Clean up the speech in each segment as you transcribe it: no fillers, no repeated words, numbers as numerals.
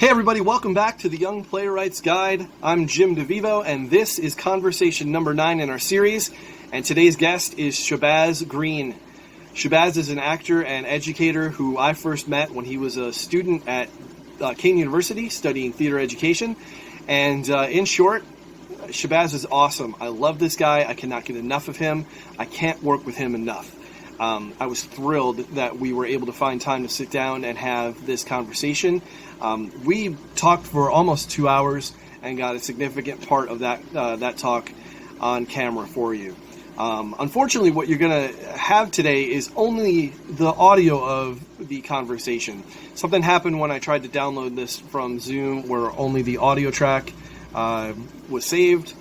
Hey everybody, welcome back to the Young Playwrights Guide. I'm Jim DeVivo, and this is conversation number 9 in our series, and today's guest is Shabazz Green. Shabazz is an actor and educator who I first met when he was a student at Kane University studying theater education, and in short, Shabazz is awesome. I love this guy. I cannot get enough of him. I can't work with him enough. I was thrilled that we were able to find time to sit down and have this conversation. We talked for almost 2 hours and got a significant part of that talk on camera for you. Unfortunately, what you're going to have today is only the audio of the conversation. Something happened when I tried to download this from Zoom where only the audio track was saved.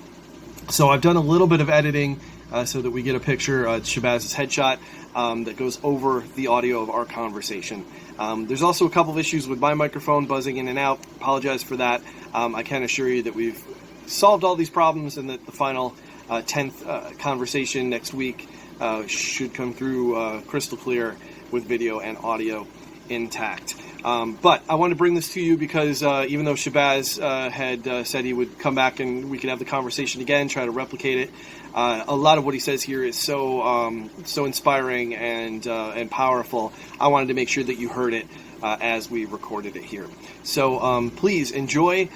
So I've done a little bit of editing so that we get a picture, Shabazz's headshot, that goes over the audio of our conversation. There's also a couple of issues with my microphone buzzing in and out. Apologize for that. I can assure you that we've solved all these problems and that the final 10th conversation next week should come through crystal clear with video and audio intact. But I want to bring this to you because even though Shabazz had said he would come back and we could have the conversation again, try to replicate it, a lot of what he says here is so inspiring and powerful. I wanted to make sure that you heard it as we recorded it here. So please enjoy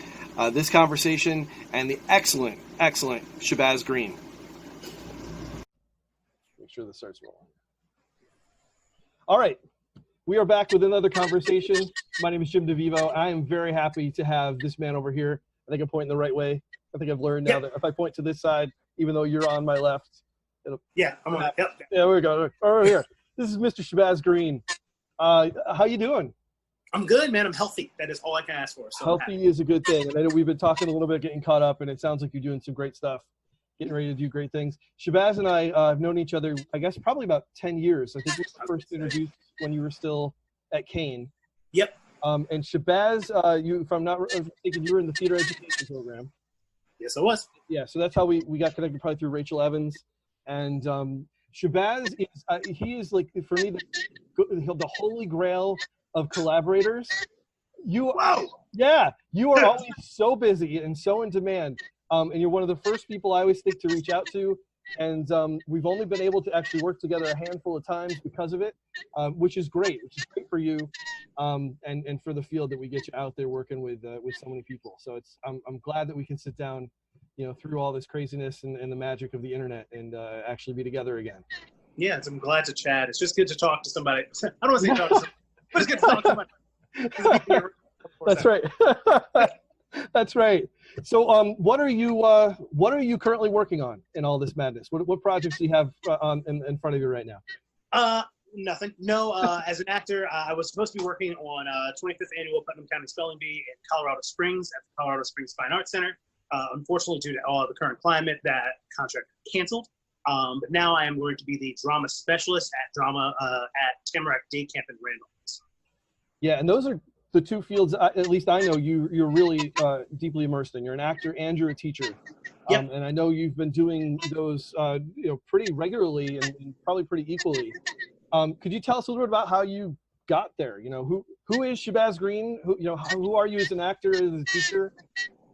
this conversation and the excellent Shabazz Green. Make sure this starts rolling. All right. We are back with another conversation. My name is Jim DeVivo. I am very happy to have this man over here. I think I'm pointing the right way. I think I've learned now that if I point to this side, even though you're on my left, I'm on. Yep. Yeah, we go. Over here. This is Mr. Shabazz Green. How you doing? I'm good, man. I'm healthy. That is all I can ask for. So healthy is a good thing. And I know we've been talking a little bit, getting caught up, and it sounds like you're doing some great stuff, getting ready to do great things. Shabazz and I have known each other, I guess, probably about 10 years. I think we were first introduced when you were still at Kane. Yep. And Shabazz, if I'm not mistaken, you were in the theater education program. Yes, I was. Yeah, so that's how we got connected, probably through Rachel Evans. And Shabazz is like, for me, the holy grail of collaborators. Wow. Yeah, you are always so busy and so in demand. And you're one of the first people I always think to reach out to. And we've only been able to actually work together a handful of times because of it, which is great for you, and for the field that we get you out there working with so many people. So I'm glad that we can sit down, through all this craziness and the magic of the internet and actually be together again. Yeah, I'm glad to chat. It's just good to talk to somebody. I don't want to say talk to somebody, but it's good to talk to somebody. That's right. That's right. So, what are you currently working on in all this madness? What projects do you have in front of you right now? Nothing. No. As an actor, I was supposed to be working on 25th annual Putnam County Spelling Bee in Colorado Springs at the Colorado Springs Fine Arts Center. Unfortunately, due to all the current climate, that contract canceled. But now I am going to be the drama specialist at Tamarack Day Camp in Randall. Yeah, and those are the two fields, at least I know you're really deeply immersed in. You're an actor and you're a teacher. Yep. And I know you've been doing those pretty regularly and probably pretty equally. Could you tell us a little bit about how you got there? Who is Shabazz Green? Who are you as an actor, as a teacher?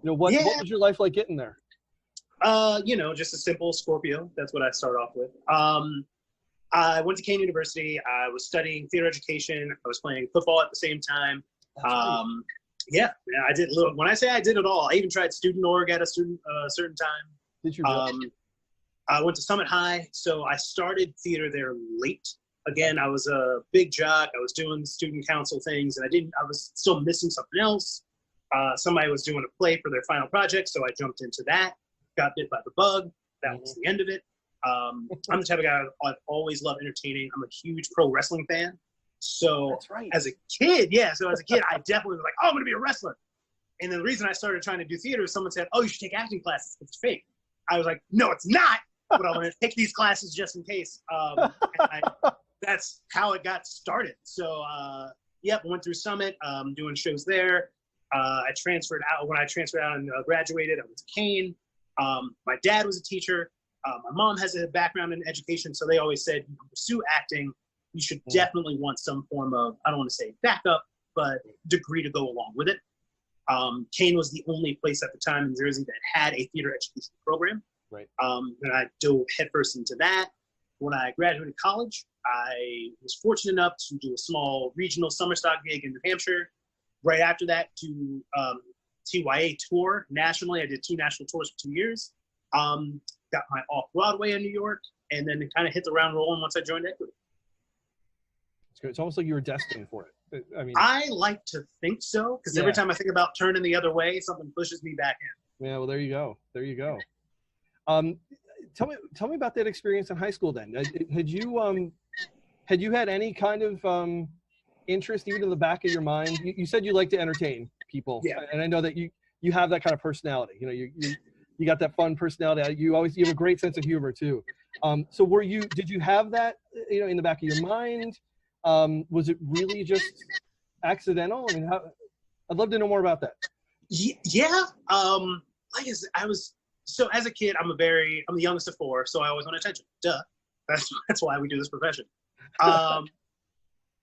What was your life like getting there? Just a simple Scorpio. That's what I start off with. I went to Kane University. I was studying theater education. I was playing football at the same time. Yeah, I did. When I say I did it all, I even tried student org at a certain time. Did you? I went to Summit High, so I started theater there late. Again, I was a big jock. I was doing student council things, and I was still missing something else. Somebody was doing a play for their final project, so I jumped into that. Got bit by the bug. That was the end of it. I'm the type of guy I've always loved entertaining. I'm a huge pro wrestling fan. So as a kid, I definitely was like, oh, I'm going to be a wrestler. And the reason I started trying to do theater is someone said, oh, you should take acting classes. It's fake. I was like, no, it's not. But I'm going to take these classes just in case. That's how it got started. So, went through Summit, doing shows there. I transferred out. When I transferred out and graduated, I went to Kane. My dad was a teacher. My mom has a background in education, so they always said, you can pursue acting. You should definitely want some form of, I don't want to say backup, but degree to go along with it. Kane was the only place at the time in Jersey that had a theater education program. Right. And I dove headfirst into that. When I graduated college, I was fortunate enough to do a small regional summer stock gig in New Hampshire. Right after that, to TYA tour nationally. I did 2 national tours for 2 years. Got my off-Broadway in New York, and then it kind of hit the ground rolling once I joined Equity. It's good. It's almost like you were destined for it. I mean, I like to think so, because every time I think about turning the other way, something pushes me back in. Yeah, well, there you go. There you go. Tell me about that experience in high school then. Had you had any kind of interest even in the back of your mind? You said you like to entertain people. Yeah. And I know that you have that kind of personality. You know, you got that fun personality. You have a great sense of humor too. So did you have that, you know, in the back of your mind? Was it really just accidental? I mean, I'd love to know more about that. Yeah. Like I said, so as a kid, I'm the youngest of 4, so I always want attention. Duh. That's why we do this profession.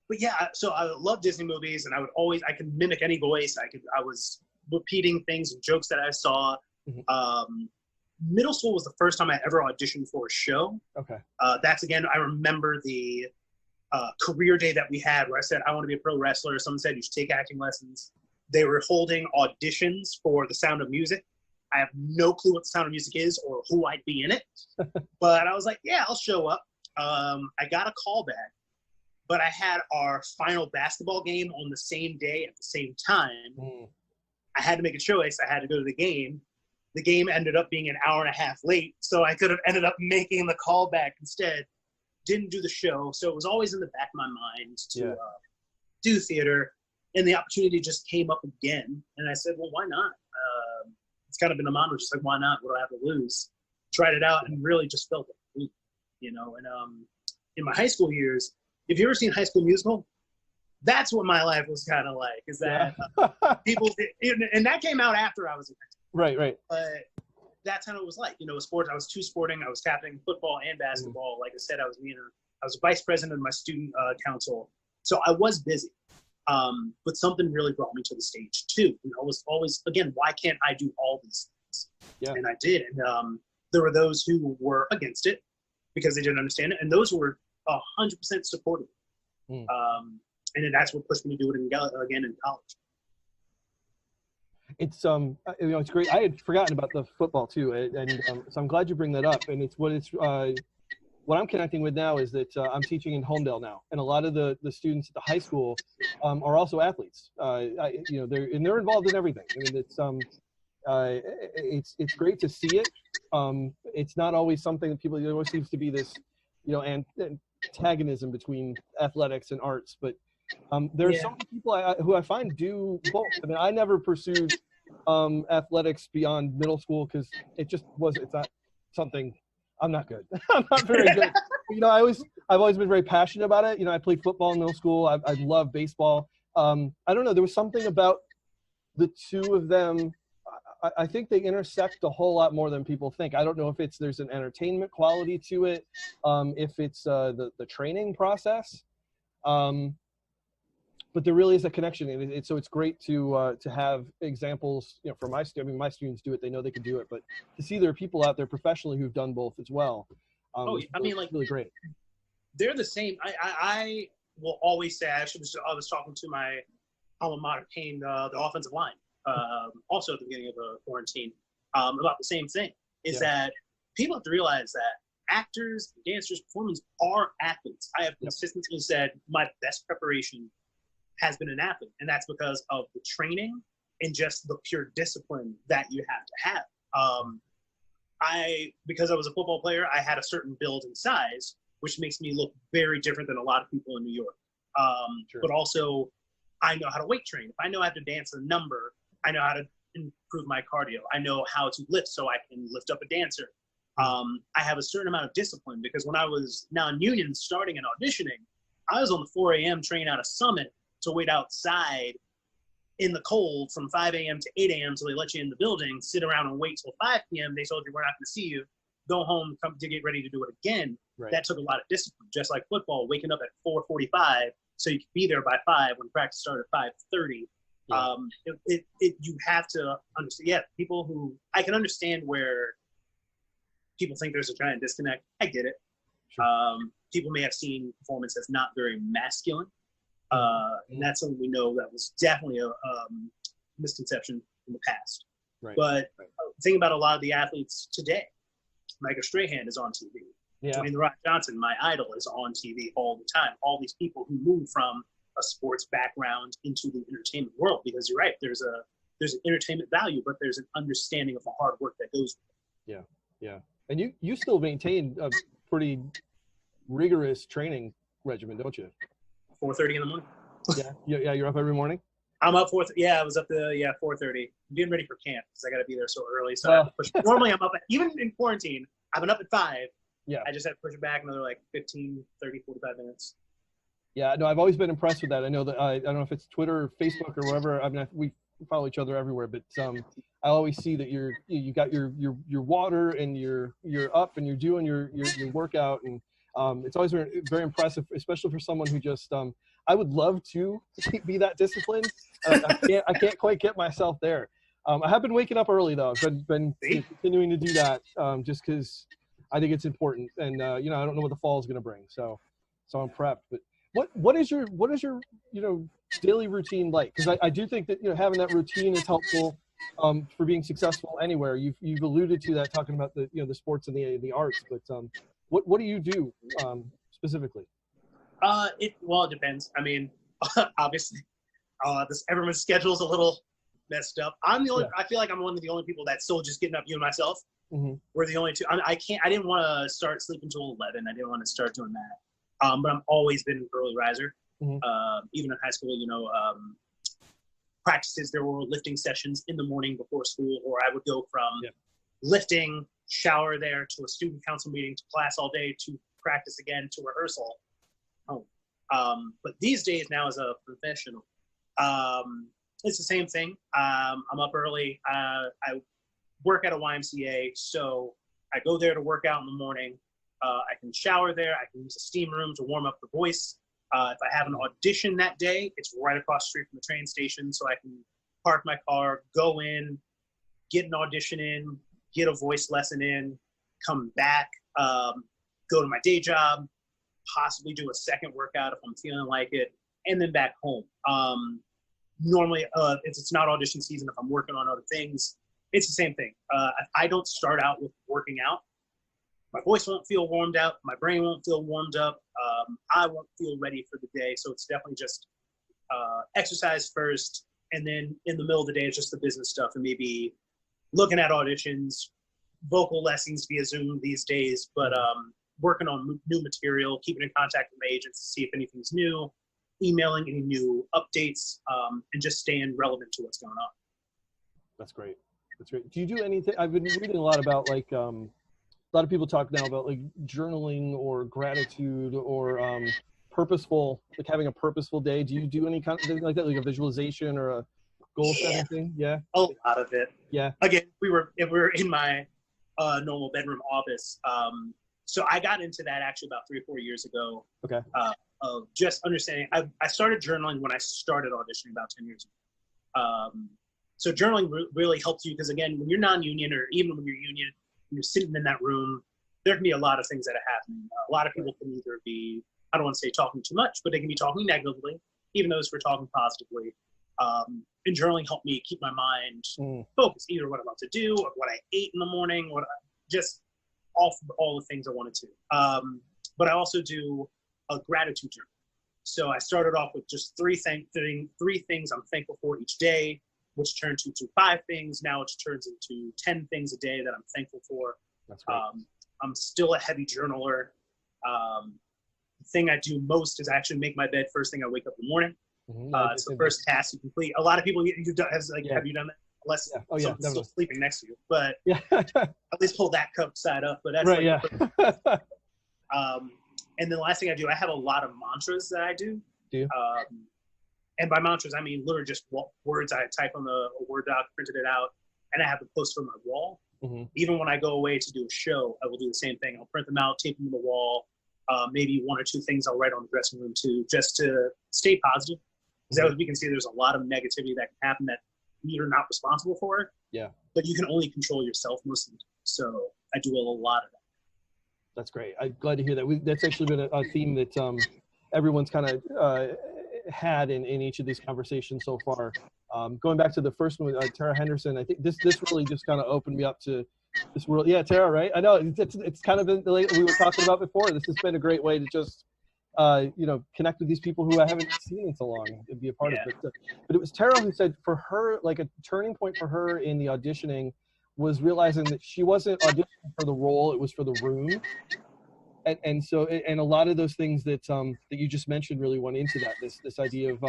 But yeah, so I love Disney movies, and I could mimic any voice. I was repeating things and jokes that I saw. Mm-hmm. Middle school was the first time I ever auditioned for a show. Okay. That's, again, I remember the career day that we had where I said, I want to be a pro wrestler. Someone said you should take acting lessons. They were holding auditions for The Sound of Music. I have no clue what The Sound of Music is or who I'd be in it. But I was like, yeah, I'll show up. I got a call back, but I had our final basketball game on the same day at the same time. I had to make a choice. I had to go to the game. The game ended up being an hour and a half late, so I could have ended up making the call back instead. Didn't do the show, so it was always in the back of my mind to do theater, and the opportunity just came up again, and I said, well, why not? It's kind of been a mantra, just like, why not? What do I have to lose? Tried it out and really just felt it, you know. And in my high school years, if you ever seen High School Musical, that's what my life was kind of like, is that people, and that came out after I was in high school. Right. But that's how it was like, you know, sports. I was 2 sporting. I was captaining football and basketball. Like I said, I was vice president of my student council. So I was busy. But something really brought me to the stage too. You know, it was always, again, why can't I do all these things? Yeah. And I did. And there were those who were against it because they didn't understand it. And those were 100% supportive. And then that's what pushed me to do it again in college. It's you know, it's great. I had forgotten about the football too, and so I'm glad you bring that up. And what I'm connecting with now is that I'm teaching in Homedale now, and a lot of the students at the high school are also athletes. You know, they're involved in everything. I mean, it's great to see it. It's not always something that there always seems to be this, you know, antagonism between athletics and arts, but there are so many people who I find do both. I mean, I never pursued athletics beyond middle school because it's not something. I'm not good. I'm not very good. You know, I've always been very passionate about it. You know, I played football in middle school. I love baseball. I don't know. There was something about the two of them. I think they intersect a whole lot more than people think. I don't know if there's an entertainment quality to it, if it's the training process. But there really is a connection, and so it's great to have examples. You know, for my students do it; they know they can do it. But to see there are people out there professionally who've done both as well. I mean, like, really great. They're the same. I will always say I was talking to my alma mater, Kane, the offensive line, also at the beginning of the quarantine, about the same thing. That people have to realize that actors, dancers, performers are athletes. I have consistently said my best preparation has been an athlete, and that's because of the training and just the pure discipline that you have to have. Because I was a football player, I had a certain build and size, which makes me look very different than a lot of people in New York. But also, I know how to weight train. If I know I have to dance a number, I know how to improve my cardio. I know how to lift so I can lift up a dancer. I have a certain amount of discipline because when I was non-union starting and auditioning, I was on the 4 a.m. train out of Summit to wait outside in the cold from 5 a.m. to 8 a.m. so they let you in the building, sit around and wait till 5 p.m. They told you we're not going to see you, go home, come to get ready to do it again. Right. That took a lot of discipline, just like football, waking up at 4:45 so you could be there by 5 when practice started at 5:30. Yeah. You have to understand. Yeah, people who I can understand where people think there's a giant disconnect. I get it. Sure. People may have seen performance as not very masculine, and that's something we know that was definitely a misconception in the past. Right. But Right. think about a lot of the athletes today. Micah Strahan is on TV. Yeah. Dwayne "The Rock" Johnson, my idol, is on TV all the time. All these people who move from a sports background into the entertainment world, because you're right, there's an entertainment value, but there's an understanding of the hard work that goes with it. Yeah. And you still maintain a pretty rigorous training regimen, don't you? 4:30 in the morning. Yeah. You're up every morning. I'm up 4. Yeah, I was up to 4:30. I'm getting ready for camp because I got to be there so early. So I have to push. Normally I'm up even in quarantine. I've been up at 5. Yeah. I just had to push it back another like 15, 30, 45 minutes. Yeah, no, I've always been impressed with that. I know that I don't know if it's Twitter or Facebook or wherever. I mean, we follow each other everywhere, but I always see that you got your water and you're up and you're doing your workout, and it's always very, very impressive, especially for someone who just I would love to be that disciplined. I can't quite get myself there. I have been waking up early though. I've been continuing to do that just because I think it's important, and I don't know what the fall is going to bring, so I'm prepped. But what is your daily routine like? Because I do think that having that routine is helpful for being successful anywhere. You've alluded to that, talking about the the sports and the arts, but what do you do specifically? It depends. I mean, obviously, everyone's schedule's a little messed up. I'm the only. Yeah. I feel like I'm one of the only people that's still just getting up. You and myself. Mm-hmm. We're the only two. I didn't want to start sleeping till 11. I didn't want to start doing that. But I've always been an early riser. Mm-hmm. Even in high school, practices, there were lifting sessions in the morning before school, or I would go from lifting, shower there, to a student council meeting, to class all day, to practice again, to rehearsal. But these days now as a professional, it's the same thing. I'm up early. I work at a YMCA, so I go there to work out in the morning. I can shower there. I can use a steam room to warm up the voice. If I have an audition that day, it's right across the street from the train station, so I can park my car, go in, get an audition in, get a voice lesson in, come back, go to my day job, possibly do a second workout if I'm feeling like it, and then back home. Normally, if it's not audition season, if I'm working on other things, it's the same thing. I don't start out with working out. My voice won't feel warmed up. My brain won't feel warmed up. I won't feel ready for the day. So it's definitely just exercise first. And then in the middle of the day, it's just the business stuff and maybe looking at auditions, vocal lessons via Zoom these days, but working on new material, keeping in contact with my agents to see if anything's new, emailing any new updates, and just staying relevant to what's going on. That's great. That's great. Do you do anything? I've been reading a lot about a lot of people talk now about like journaling or gratitude or purposeful, like having a purposeful day. Do you do any kind of thing like that, like a visualization or a goal setting thing? Yeah. A lot of it. Yeah. Again, we were in my normal bedroom office. So I got into that actually about 3 or 4 years ago. Okay. Of just understanding. I started journaling when I started auditioning about 10 years ago. So journaling really helps you because, again, when you're non-union or even when you're union, you're sitting in that room, there can be a lot of things that are happening. A lot of people can either be, I don't want to say talking too much, but they can be talking negatively, even those who are talking positively. And journaling helped me keep my mind focused, either what I'm about to do or what I ate in the morning, just all the things I wanted to. But I also do a gratitude journal. So I started off with just three things I'm thankful for each day, which turned to 5 things. Now it turns into 10 things a day that I'm thankful for. That's great. I'm still a heavy journaler. The thing I do most is actually make my bed first thing I wake up in the morning. Mm-hmm. It's the first task you complete. A lot of people, have you done that? Unless someone's still sleeping next to you. But at least pull that cup side up. But that's right, and then the last thing I do, I have a lot of mantras that I do. Do you? And by mantras, I mean literally just words I type on a Word doc, printed it out, and I have them posted on my wall. Mm-hmm. Even when I go away to do a show, I will do the same thing. I'll print them out, tape them on the wall. Maybe 1 or 2 things I'll write on the dressing room too, just to stay positive. Because as we can see, there's a lot of negativity that can happen that you're not responsible for. Yeah. But you can only control yourself most of the time. So I do a lot of that. That's great. I'm glad to hear that. That's actually been a theme that everyone's kind of had in each of these conversations so far. Going back to the first one with Tara Henderson, I think this really just kind of opened me up to this world. Yeah, Tara, right? I know it's kind of been like we were talking about before. This has been a great way to just connect with these people who I haven't seen in so long and be a part of it. But it was Tara who said for her, like a turning point for her in the auditioning was realizing that she wasn't auditioning for the role, it was for the room. And so a lot of those things that that you just mentioned really went into that, this idea of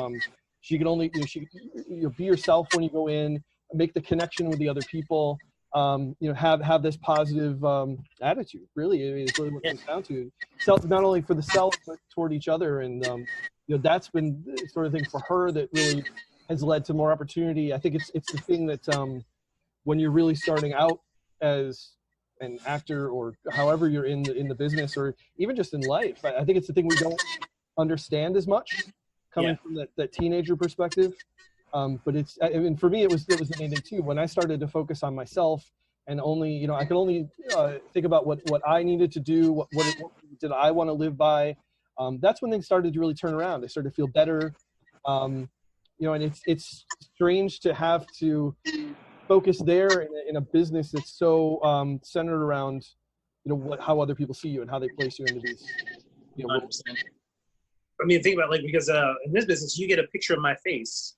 she can only be yourself when you go in, make the connection with the other people, have this positive attitude. Really, is really what it comes down to. Self, not only for the self but toward each other, and that's been the sort of thing for her that really has led to more opportunity. I think it's the thing that when you're really starting out as an actor or however you're in the business or even just in life, I think it's the thing we don't understand as much coming from that teenager perspective. But for me, it was the main thing too. When I started to focus on myself and only, I could only think about what I needed to do, what did I want to live by. That's when things started to really turn around. I started to feel better. And it's strange to have to focus there in a business that's so centered around, how other people see you and how they place you into these, roles. I mean, think about because in this business, you get a picture of my face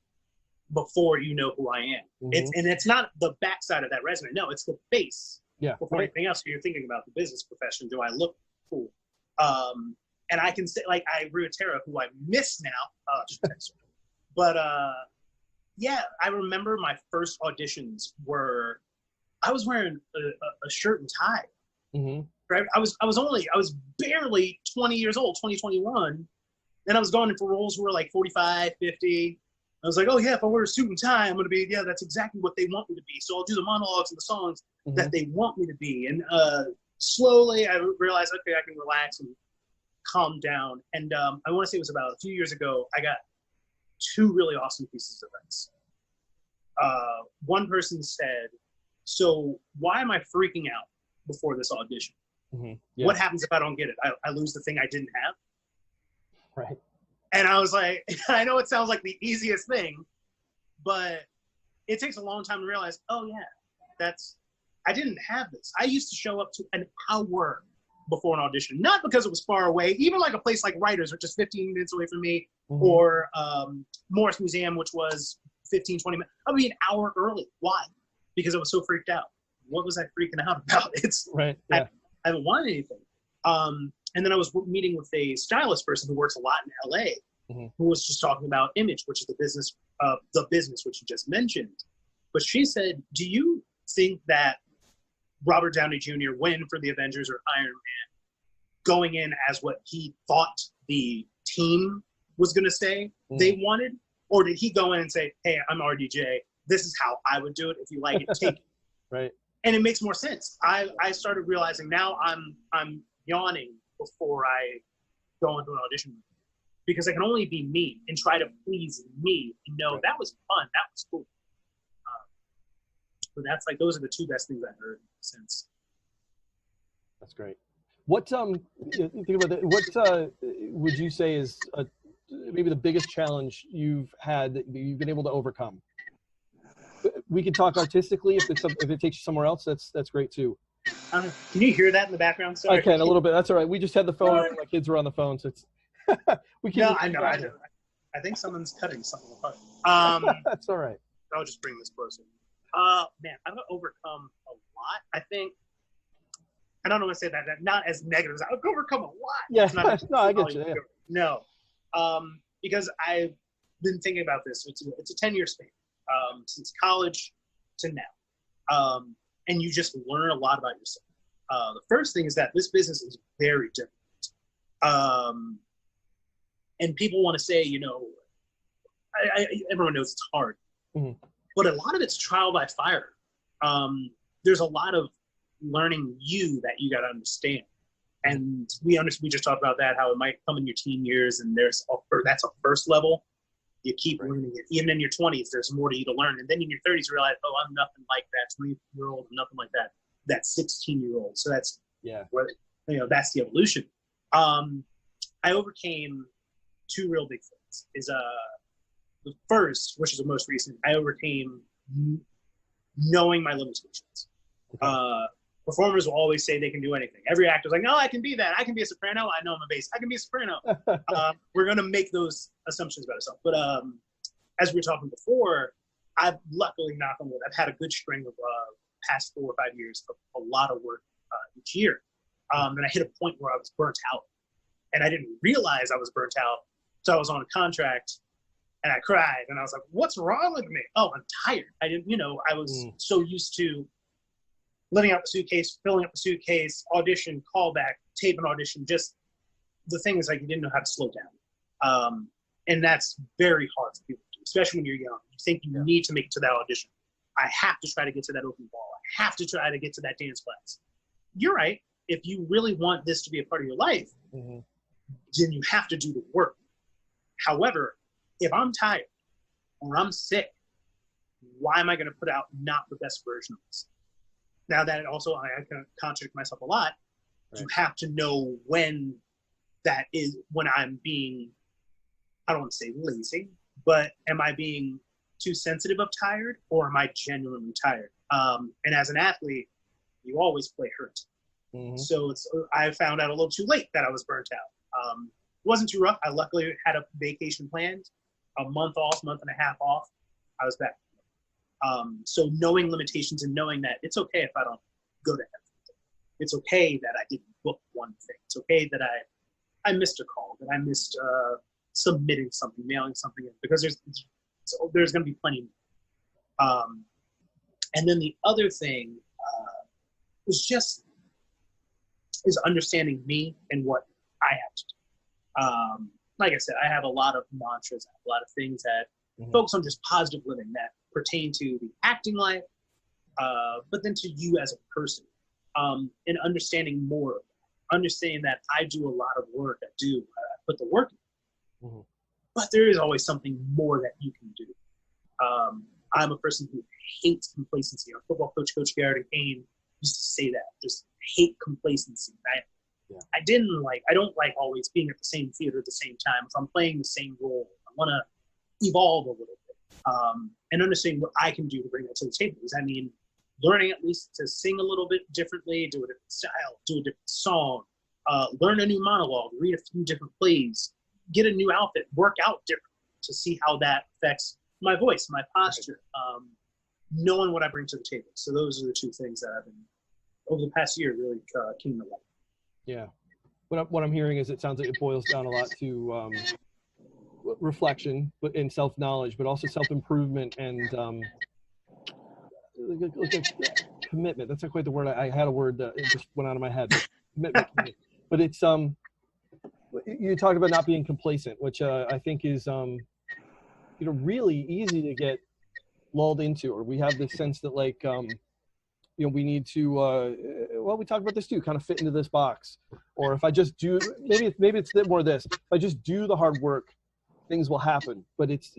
before you know who I am. Mm-hmm. It's not the backside of that resume. No, it's the face. Yeah. Before anything else, you're thinking about the business profession. Do I look cool? And I can say, I agree with Tara, who I miss now. Just text her. But I remember my first auditions were, I was wearing a shirt and tie. Mm-hmm. Right? I was barely 20 years old, 21. And I was going in for roles who were like 45, 50. I was like, oh yeah, if I wear a suit and tie, I'm going to be, that's exactly what they want me to be. So I'll do the monologues and the songs that they want me to be. And slowly I realized, okay, I can relax and calm down. And I want to say it was about a few years ago, I got two really awesome pieces of advice. One person said, so why am I freaking out before this audition? Mm-hmm. Yeah. What happens if I don't get it? I lose the thing I didn't have. Right. And I was like, I know it sounds like the easiest thing, but it takes a long time to realize, oh yeah, I didn't have this. I used to show up to an hour before an audition, not because it was far away, even like a place like Writers, which is 15 minutes away from me, or Morris Museum, which was 15, 20 minutes. I would be an hour early. Why? Because I was so freaked out. What was I freaking out about? Right. Yeah. I haven't wanted anything. And then I was meeting with a stylist person who works a lot in LA, who was just talking about image, which is the business which you just mentioned. But she said, do you think that Robert Downey Jr. went in for the Avengers or Iron Man going in as what he thought the team was going to say they wanted? Or did he go in and say, hey, I'm RDJ. This is how I would do it. If you like it, take it. Right. And it makes more sense. I started realizing now I'm yawning before I go into an audition because I can only be me and try to please me. And know that was fun. That was cool. But that's those are the two best things I've heard since. That's great. What think about that? What would you say is maybe the biggest challenge you've had that you've been able to overcome? We can talk artistically if it takes you somewhere else. That's great too. Can you hear that in the background? Sorry. I can a little bit. That's all right. We just had the phone. My kids were on the phone, so it's we can. No, I know. I think someone's cutting something apart. That's all right. I'll just bring this closer. Man, I've overcome a lot. I think. I don't know what to say that not as negative as I've overcome a lot. Yeah, no, I get you. Yeah. No, because I've been thinking about this. It's a 10-year span since college to now, and you just learn a lot about yourself. The first thing is that this business is very different, and people want to say, everyone knows it's hard, but a lot of it's trial by fire. There's a lot of learning that you got to understand. And we just talked about that, how it might come in your teen years, and that's a first level. You keep Right. learning it. Even in your 20s, there's more to you to learn. And then in your 30s, you realize, oh, I'm nothing like that 20-year-old, nothing like that 16-year-old. So that's where, that's the evolution. I overcame two real big things. The first, which is the most recent, I overcame knowing my limitations. Okay. Performers will always say they can do anything. Every actor's like, no, I can be that. I can be a soprano. I know I'm a bass. I can be a soprano. We're going to make those assumptions about ourselves. But as we were talking before, I've luckily, knock on wood, I've had a good string of past 4 or 5 years of a lot of work each year. And I hit a point where I was burnt out. And I didn't realize I was burnt out. So I was on a contract and I cried. And I was like, what's wrong with me? Oh, I'm tired. I was so used to letting out the suitcase, filling up the suitcase, audition, callback, tape an audition, just the thing is like you didn't know how to slow down. And that's very hard for people to do, especially when you're young. You think you need to make it to that audition. I have to try to get to that open ball. I have to try to get to that dance class. You're right. If you really want this to be a part of your life, then you have to do the work. However, if I'm tired or I'm sick, why am I going to put out not the best version of this? Now that also, I can contradict myself a lot. Right. You have to know when that is, when I'm being, I don't want to say lazy, but am I being too sensitive of tired, or am I genuinely tired? And as an athlete, you always play hurt. So I found out a little too late that I was burnt out. It wasn't too rough. I luckily had a vacation planned, a month off, month and a half off. I was back. So knowing limitations and knowing that it's okay if I don't go to everything. It's okay that I didn't book one thing. It's okay that I missed a call, that I missed submitting something, mailing something in, because there's going to be plenty more. And then the other thing is understanding me and what I have to do. Like I said, I have a lot of mantras, I have a lot of things that focus on just positive living that pertain to the acting life, but then to you as a person, and understanding more of that. Understanding that I do a lot of work. I put the work in. But there is always something more that you can do. I'm a person who hates complacency. Our football coach, Coach Garrett Kane, used to say that. Just hate complacency. I don't like always being at the same theater at the same time. If I'm playing the same role, I want to evolve a little bit. And understanding what I can do to bring that to the table. Does that mean learning at least to sing a little bit differently, do a different style, do a different song, learn a new monologue, read a few different plays, get a new outfit, work out differently to see how that affects my voice, my posture, knowing what I bring to the table. So those are the two things that I've been, over the past year, really came to life. Yeah. What I'm hearing is it sounds like it boils down a lot to reflection and self-knowledge, but also self-improvement and commitment. That's not quite the word. I had a word that it just went out of my head. Commitment. But it's you talked about not being complacent, which I think is really easy to get lulled into, or we have this sense that we need to we talk about this too, kind of fit into this box, or if I just do, maybe it's more this, if I just do the hard work, things will happen. But it's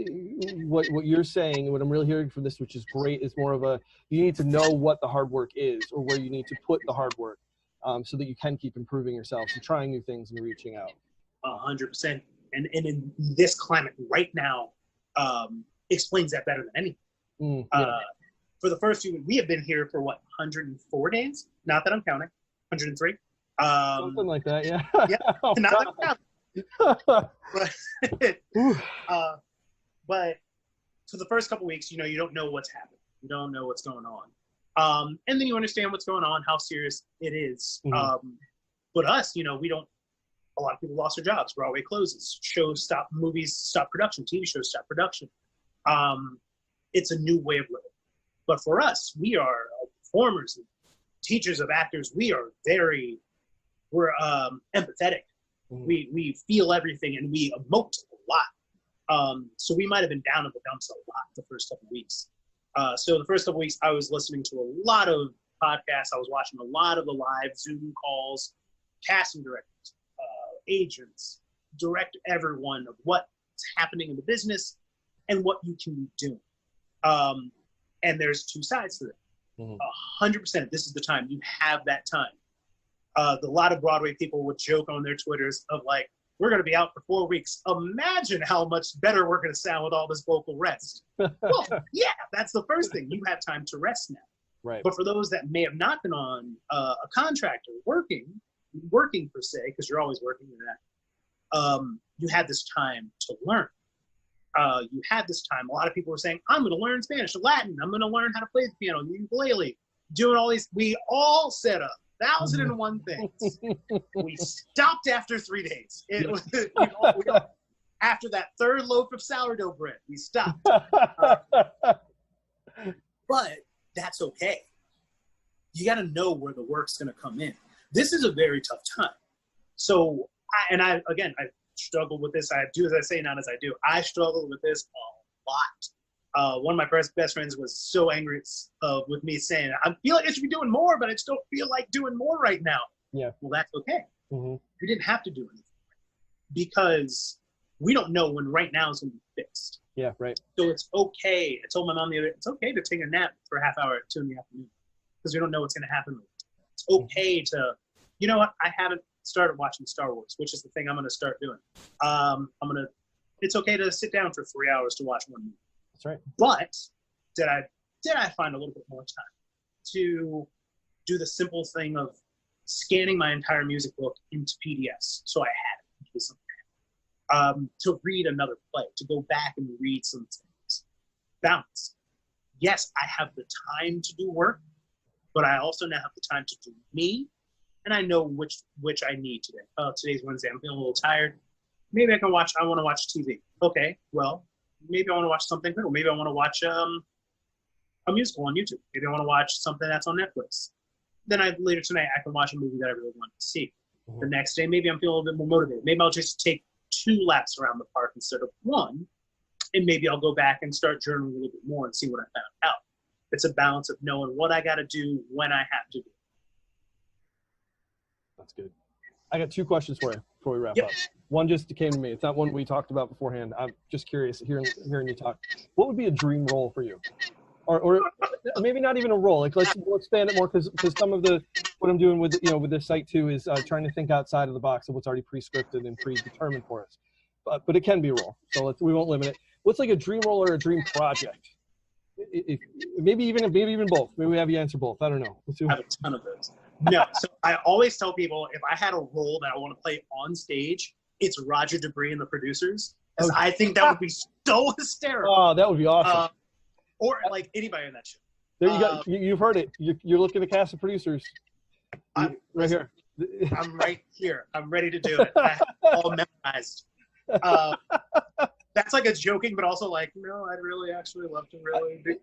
what you're saying, what I'm really hearing from this, which is great, is more of you need to know what the hard work is, or where you need to put the hard work, so that you can keep improving yourself and trying new things and reaching out. 100%. And in this climate right now, explains that better than anything. For the first few weeks, we have been here for 104 days? Not that I'm counting. 103. Something like that, yeah. Yeah, not that I'm counting. But for the first couple weeks, you don't know what's happening. You don't know what's going on. And then you understand what's going on, how serious it is. But us, we don't, a lot of people lost their jobs. Broadway closes. Shows stop. Movies stop production. TV shows stop production. It's a new way of living. But for us, we are performers, and teachers of actors. We're empathetic. We feel everything, and we emote a lot. So we might have been down in the dumps a lot the first couple of weeks. So the first couple of weeks, I was listening to a lot of podcasts. I was watching a lot of the live Zoom calls, casting directors, agents, direct everyone of what's happening in the business, and what you can be doing. And there's two sides to it. 100%. This is the time. You have that time. A lot of Broadway people would joke on their Twitters of like, we're going to be out for 4 weeks. Imagine how much better we're going to sound with all this vocal rest. Well, yeah, that's the first thing. You have time to rest now. Right. But for those that may have not been on a contract or working per se, because you're always working in that, you had this time to learn. You had this time. A lot of people were saying, I'm going to learn Spanish or Latin. I'm going to learn how to play the piano, the ukulele, doing all these. We all set up 1,001 things. We stopped after 3 days. It was, after that third loaf of sourdough bread, we stopped. But that's okay. You got to know where the work's going to come in. This is a very tough time. So, I struggled with this. I do as I say, not as I do. I struggled with this a lot. One of my best friends was so angry with me saying, I feel like I should be doing more, but I just don't feel like doing more right now. Yeah. Well, that's okay. You didn't have to do anything because we don't know when right now is going to be fixed. Yeah, right. So it's okay. I told my mom the other day, it's okay to take a nap for a half hour at 2 in the afternoon because we don't know what's going to happen. It's okay to, you know what? I haven't started watching Star Wars, which is the thing I'm going to start doing. It's okay to sit down for 3 hours to watch one movie. That's right. But did I find a little bit more time to do the simple thing of scanning my entire music book into PDFs so I had it in case something happened. To read another play, to go back and read some things. Balance. Yes, I have the time to do work, but I also now have the time to do me, and I know which I need today. Today's Wednesday. I'm feeling a little tired. Maybe I want to watch TV. Okay, well, maybe I want to watch something cool. Maybe I want to watch a musical on YouTube. Maybe I want to watch something that's on Netflix. Then later tonight, I can watch a movie that I really want to see. The next day, maybe I'm feeling a little bit more motivated. Maybe I'll just take 2 laps around the park instead of 1, and maybe I'll go back and start journaling a little bit more and see what I found out. It's a balance of knowing what I got to do when I have to do it. That's good. I got 2 questions for you before we wrap up. One just came to me. It's not one we talked about beforehand. I'm just curious, hearing you talk. What would be a dream role for you? Or maybe not even a role. Like let's expand it more because some of what I'm doing with this site too is trying to think outside of the box of what's already pre-scripted and predetermined for us. But it can be a role, so we won't limit it. What's like a dream role or a dream project? Maybe even both. Maybe we have you answer both. I don't know. I have a ton of those. No, so I always tell people if I had a role that I want to play on stage, it's Roger Debris and the Producers. Because I think that would be so hysterical. Oh, that would be awesome. Or like anybody in that show. There you go. You've heard it. You're looking to cast the producers. Right here. I'm right here. I'm ready to do it. I have it all memorized. That's like a joking, but also like, no, I'd really actually love to really do.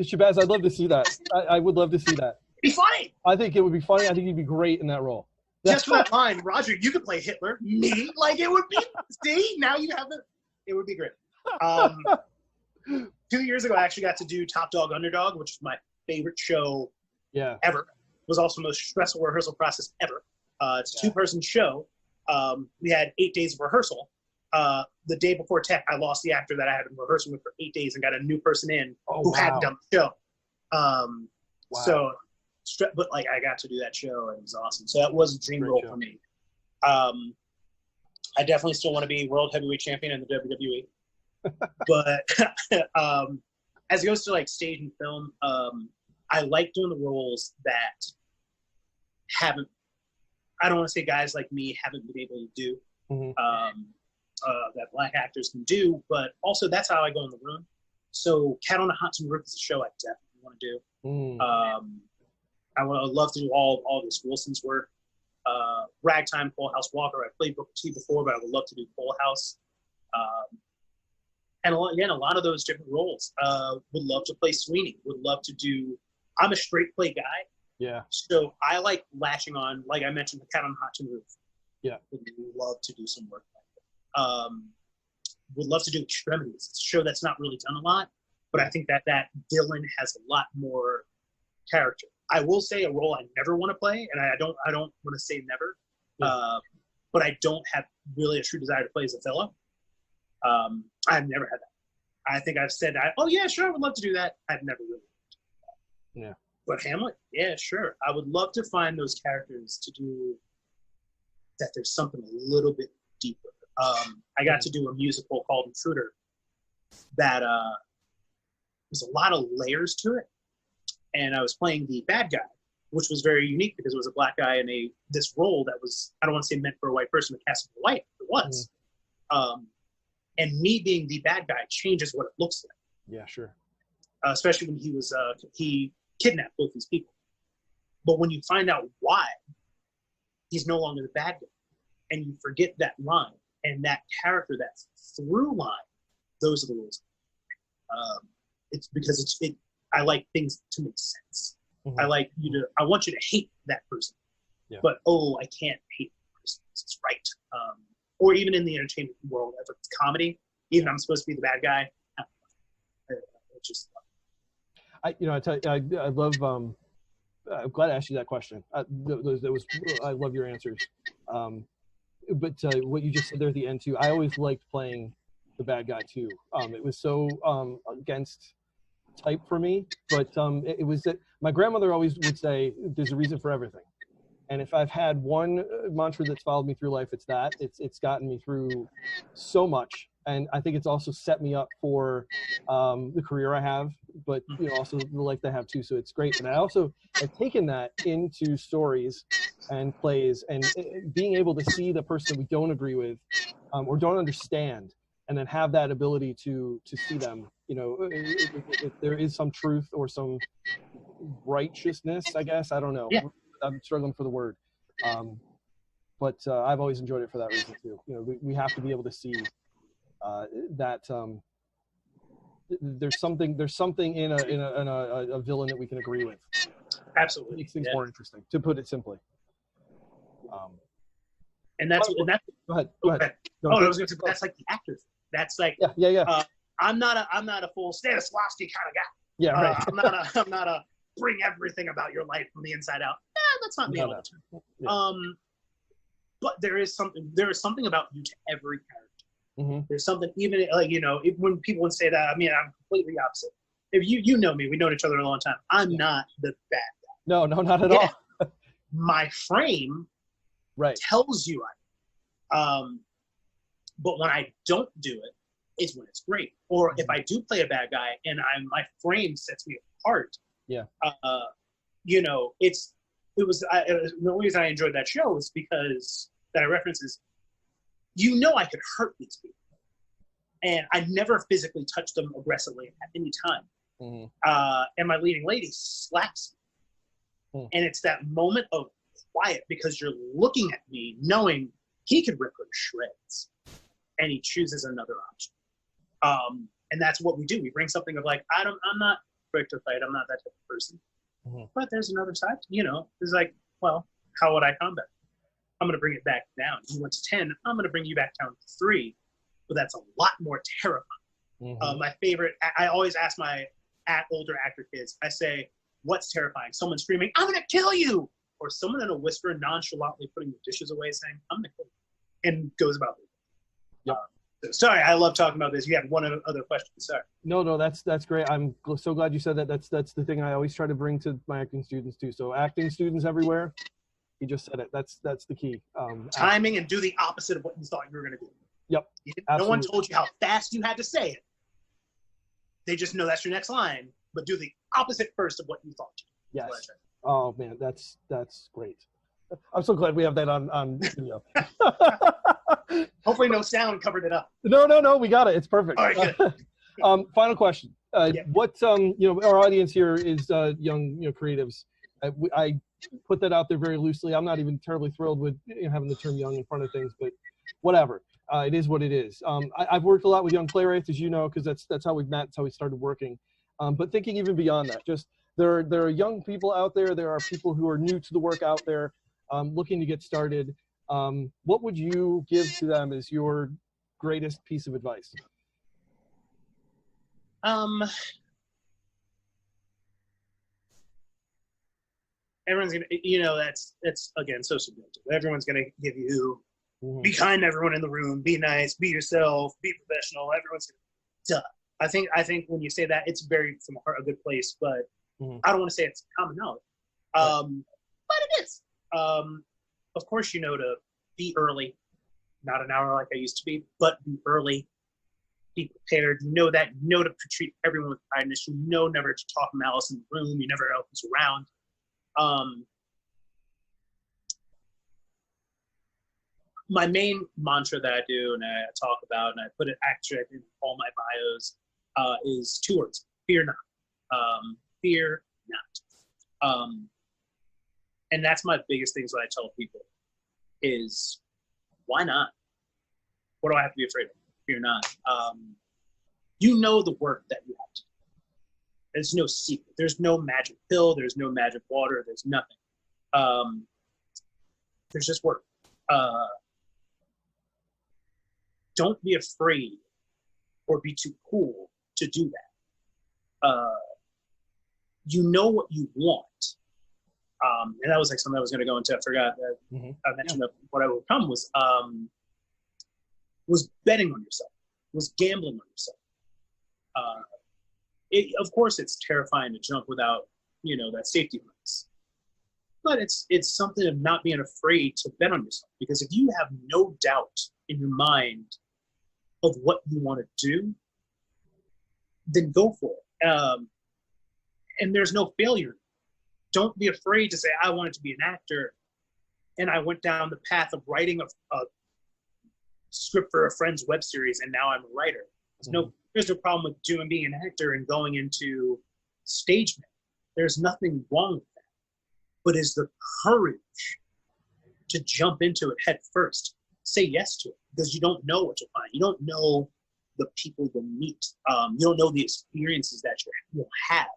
Shabazz, I'd love to see that. I would love to see that. It'd be funny. I think it would be funny. I think you'd be great in that role. Just for that line, Roger, you could play Hitler. Me? Like it would be, see, now you have it. It would be great. 2 years ago, I actually got to do Top Dog Underdog, which is my favorite show ever. It was also the most stressful rehearsal process ever. It's a 2-person show. We had 8 days of rehearsal. The day before tech, I lost the actor that I had been rehearsing with for 8 days and got a new person in who hadn't done the show. So, but like I got to do that show and it was awesome. So that was a dream role for me. I definitely still want to be world heavyweight champion in the WWE. But as it goes to like stage and film, I like doing the roles that I don't want to say guys like me haven't been able to do, that Black actors can do, but also that's how I go in the room. So Cat on a Hot Tin Roof is a show I definitely want to do. I would love to do all this Wilson's work. Ragtime, Full House, Walker. I played Booker T before, but I would love to do Full House. And a lot of those different roles. Would love to play Sweeney. Would love to do. I'm a straight play guy. Yeah. So I like latching on, like I mentioned, the Cat on a Hot Tin Roof. Yeah. Would love to do some work like that. Would love to do Extremities. It's a show that's not really done a lot, but I think that villain has a lot more character. I will say a role I never want to play, and I don't want to say never, but I don't have really a true desire to play as Othello. I've never had that. I think I've said, oh yeah, sure, I would love to do that. I've never really. Yeah. But Hamlet, yeah, sure. I would love to find those characters to do that. There's something a little bit deeper. I got to do a musical called Intruder that there's a lot of layers to it, and I was playing the bad guy, which was very unique because it was a black guy in this role that was, I don't want to say meant for a white person, but cast for white. It was. And me being the bad guy changes what it looks like. Yeah, sure. Especially when he kidnapped both these people. But when you find out why, he's no longer the bad guy. And you forget that line and that character, that through line, those are the rules. It's because I like things to make sense. I like I want you to hate that person. Yeah. But, I can't hate that person. It's right. Or even in the entertainment world, if it's comedy, even I'm supposed to be the bad guy. It's just. I love. I'm glad I asked you that question. I love your answers. But what you just said there at the end too, I always liked playing the bad guy too. It was so against type for me, but it was that my grandmother always would say, "There's a reason for everything." And if I've had one mantra that's followed me through life, it's that. It's gotten me through so much, and I think it's also set me up for the career I have, but also the life that I have too. So it's great. And I also have taken that into stories and plays, and being able to see the person we don't agree with or don't understand, and then have that ability to see them. If there is some truth or some righteousness, I guess. I don't know. Yeah. I'm struggling for the word, but I've always enjoyed it for that reason too. We have to be able to see that there's something in a villain that we can agree with. Absolutely, it makes things more interesting, to put it simply. And that's go ahead. No, I was going to say that's like the actors. That's like yeah. I'm not a full Stanislavski kind of guy. Yeah, right. I'm not a bring everything about your life from the inside out. That's not me all the time. Yeah. But there is something about you to every character. There's something, even when people would say that, I mean, I'm completely opposite. If you know me, we've known each other a long time. I'm not the bad guy. No, not at all. My frame tells you but when I don't do it, it's when it's great. Or if I do play a bad guy and my frame sets me apart. Yeah. The only reason I enjoyed that show is because that I reference is, I could hurt these people, and I never physically touched them aggressively at any time. And my leading lady slaps me, and it's that moment of quiet because you're looking at me, knowing he could rip her to shreds, and he chooses another option. And that's what we do. We bring something of like, I'm not quick to fight. I'm not that type of person. But there's another side. It's like, well, how would I combat? I'm going to bring it back down. You went to 10. I'm going to bring you back down to 3. But that's a lot more terrifying. My favorite, I always ask my older actor kids, I say, what's terrifying? Someone screaming, I'm going to kill you! Or someone in a whisper nonchalantly putting the dishes away saying, I'm going to kill you. And goes about it. Yep. Sorry, I love talking about this. You have one other question. Sorry. No, that's great. I'm so glad you said that. That's the thing I always try to bring to my acting students too. So acting students everywhere, you just said it. That's the key. Timing and do the opposite of what you thought you were going to do. Yep. No one told you how fast you had to say it. They just know that's your next line, but do the opposite first of what you thought. Yes. Oh man, that's great. I'm so glad we have that on video. Hopefully no sound covered it up. No, we got it. It's perfect. All right, good. Final question. What our audience here is young creatives. I put that out there very loosely. I'm not even terribly thrilled with having the term young in front of things, but whatever. It is what it is. I've worked a lot with young playwrights, as you know, because that's how we've met. That's how we started working. But thinking even beyond that, just there are young people out there. There are people who are new to the work out there, looking to get started. What would you give to them as your greatest piece of advice? Everyone's gonna, that's again so subjective. Everyone's gonna give you, be kind to everyone in the room, be nice, be yourself, be professional. Everyone's gonna, I think when you say that, it's very from a good place, but I don't want to say it's common knowledge. But it is. Of course, you know to be early, not an hour like I used to be, but be early, be prepared. You know that. You know to treat everyone with kindness. You know never to talk malice in the room. You never know who's around. My main mantra that I do and I talk about, and I put it actually in all my bios, is 2 words: fear not. Fear not. And that's my biggest things that I tell people is, why not? What do I have to be afraid of? Fear not. You know the work that you have to do. There's no secret. There's no magic pill. There's no magic water. There's nothing. There's just work. Don't be afraid or be too cool to do that. You know what you want. And that was like something I was going to go into. I forgot that I mentioned that what I would come was betting on yourself, was gambling on yourself. Of course, it's terrifying to jump without, that safety harness. But it's something of not being afraid to bet on yourself. Because if you have no doubt in your mind of what you want to do, then go for it. And there's no failure. Don't be afraid to say, I wanted to be an actor, and I went down the path of writing a script for a friend's web series, and now I'm a writer. There's no problem with being an actor and going into stage management. There's nothing wrong with that. But is the courage to jump into it head first. Say yes to it, because you don't know what you'll find. You don't know the people you'll meet. You don't know the experiences that you'll have.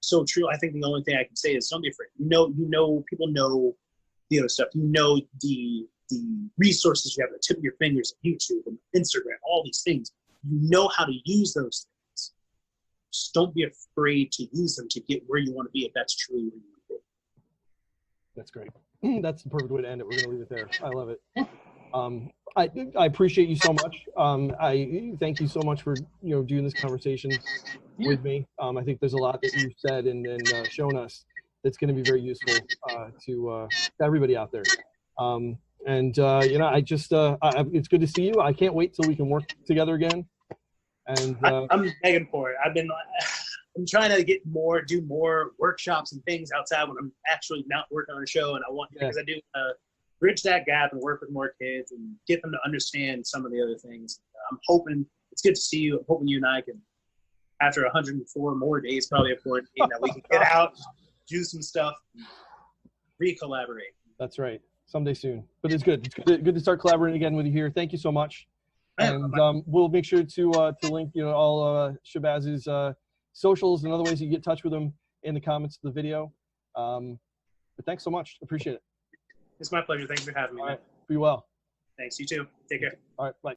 So true. I think the only thing I can say is don't be afraid. People know the other stuff. You know the resources you have at the tip of your fingers, YouTube and Instagram, all these things. You know how to use those things. Just don't be afraid to use them to get where you want to be, if that's truly where you want to be. That's great. That's the perfect way to end it. We're going to leave it there. I love it. I appreciate you so much. I thank you so much for doing this conversation with me. I think there's a lot that you've said and shown us that's going to be very useful to everybody out there. I just it's good to see you. I can't wait till we can work together again. And I'm begging for it. I'm trying to do more workshops and things outside when I'm actually not working on a show, and I want because I do bridge that gap and work with more kids and get them to understand some of the other things. I'm hoping it's good to see you. I'm hoping you and I can, after 104 more days, probably of quarantine, that we can get out, do some stuff, re-collaborate. That's right. Someday soon. But it's good. It's good to start collaborating again with you here. Thank you so much. And we'll make sure to link all Shabazz's socials and other ways you get in touch with him in the comments of the video. But thanks so much. Appreciate it. It's my pleasure. Thanks for having me. All right. Be well. Thanks. You too. Take care. All right. Bye.